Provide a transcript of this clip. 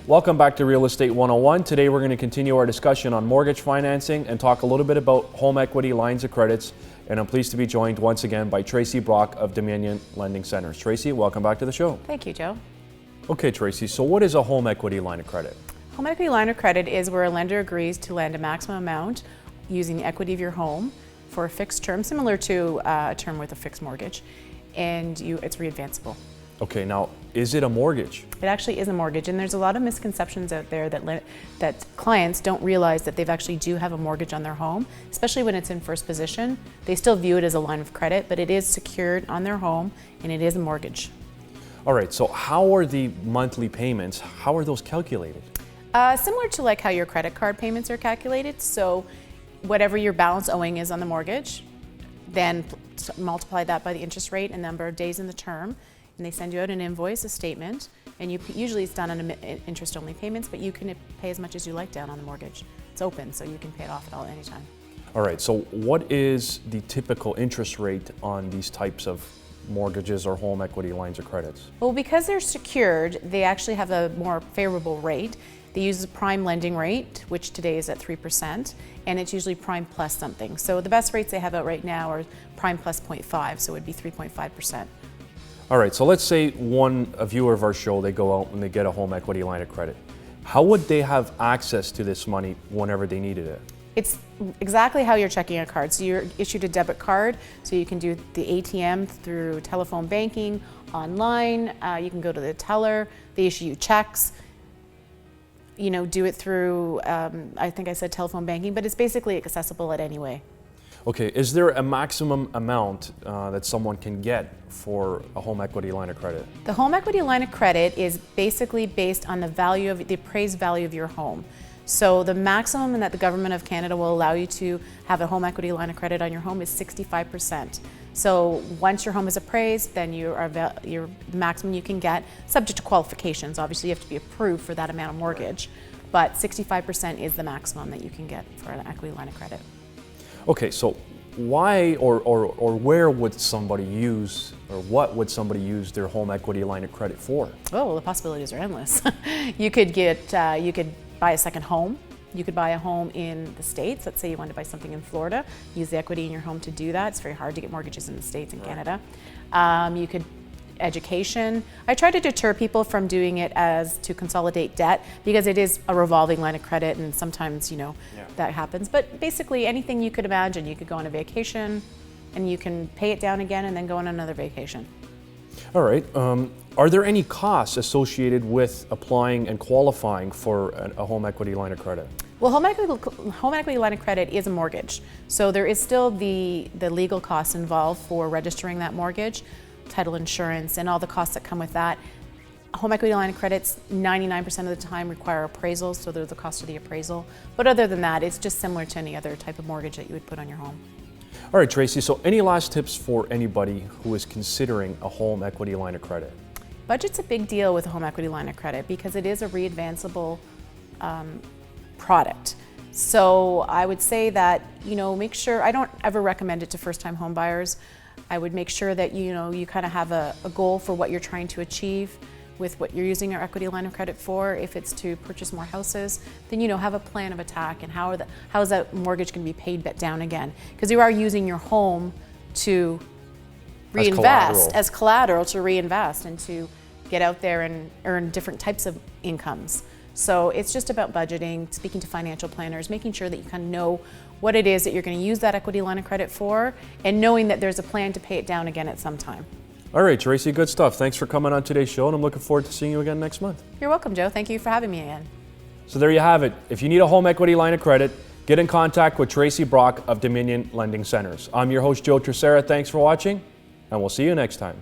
Welcome back to Real Estate 101. Today we're going to continue our discussion on mortgage financing and talk a little bit about home equity lines of credits. And I'm pleased to be joined once again by Tracy Brock of Dominion Lending Centers. Tracy, welcome back to the show. Thank you, Joe. Okay, Tracy, so what is a home equity line of credit? Home equity line of credit is where a lender agrees to lend a maximum amount using the equity of your home for a fixed term, similar to a term with a fixed mortgage, and it's readvanceable. Okay, now, is it a mortgage? It actually is a mortgage, and there's a lot of misconceptions out there that clients don't realize that they've actually do have a mortgage on their home, especially when it's in first position. They still view it as a line of credit, but it is secured on their home, and it is a mortgage. All right, so how are the monthly payments, how are those calculated? Similar to like how your credit card payments are calculated. So whatever your balance owing is on the mortgage, then multiply that by the interest rate and number of days in the term, and they send you out an invoice, a statement, and usually it's done on interest-only payments, but you can pay as much as you like down on the mortgage. It's open, so you can pay it off at any time. All right, so what is the typical interest rate on these types of mortgages or home equity lines of credits? Well, because they're secured, they actually have a more favorable rate. They use a prime lending rate, which today is at 3%, and it's usually prime plus something. So the best rates they have out right now are prime plus 0.5, so it would be 3.5%. All right, so let's say a viewer of our show, they go out and they get a home equity line of credit. How would they have access to this money whenever they needed it? It's exactly how you're checking a card. So you're issued a debit card, so you can do the ATM through telephone banking, online, you can go to the teller, they issue you checks, do it through, I think I said telephone banking, but it's basically accessible at any way. Okay, is there a maximum amount that someone can get for a home equity line of credit? The home equity line of credit is basically based on the appraised value of your home. So the maximum that the government of Canada will allow you to have a home equity line of credit on your home is 65%. So once your home is appraised, then your maximum you can get, subject to qualifications. Obviously you have to be approved for that amount of mortgage, but 65% is the maximum that you can get for an equity line of credit. Okay, so why or where would somebody use, or what would somebody use their home equity line of credit for? Oh, well, the possibilities are endless. You could buy a second home. You could buy a home in the States. Let's say you want to buy something in Florida. Use the equity in your home to do that. It's very hard to get mortgages in the States and Canada. You could education. I try to deter people from doing it as to consolidate debt because it is a revolving line of credit, and sometimes that happens. But basically anything you could imagine. You could go on a vacation and you can pay it down again and then go on another vacation. All right. Are there any costs associated with applying and qualifying for a home equity line of credit? Well, home equity line of credit is a mortgage. So there is still the legal costs involved for registering that mortgage, title insurance, and all the costs that come with that. Home equity line of credits 99% of the time require appraisals, so there's the cost of the appraisal. But other than that, it's just similar to any other type of mortgage that you would put on your home. All right, Tracy, so any last tips for anybody who is considering a home equity line of credit? Budget's a big deal with a home equity line of credit because it is a readvanceable product. So I would say that, make sure, I don't ever recommend it to first-time home buyers. I would make sure that, you kind of have a goal for what you're trying to achieve with what you're using your equity line of credit for. If it's to purchase more houses, then have a plan of attack and how is that mortgage going to be paid down again? Because you are using your home to reinvest, as collateral to reinvest and to get out there and earn different types of incomes. So it's just about budgeting, speaking to financial planners, making sure that you kind of know what it is that you're going to use that equity line of credit for, and knowing that there's a plan to pay it down again at some time. All right, Tracy, good stuff. Thanks for coming on today's show, and I'm looking forward to seeing you again next month. You're welcome, Joe. Thank you for having me again. So there you have it. If you need a home equity line of credit, get in contact with Tracy Brock of Dominion Lending Centers. I'm your host, Joe Tercera. Thanks for watching, and we'll see you next time.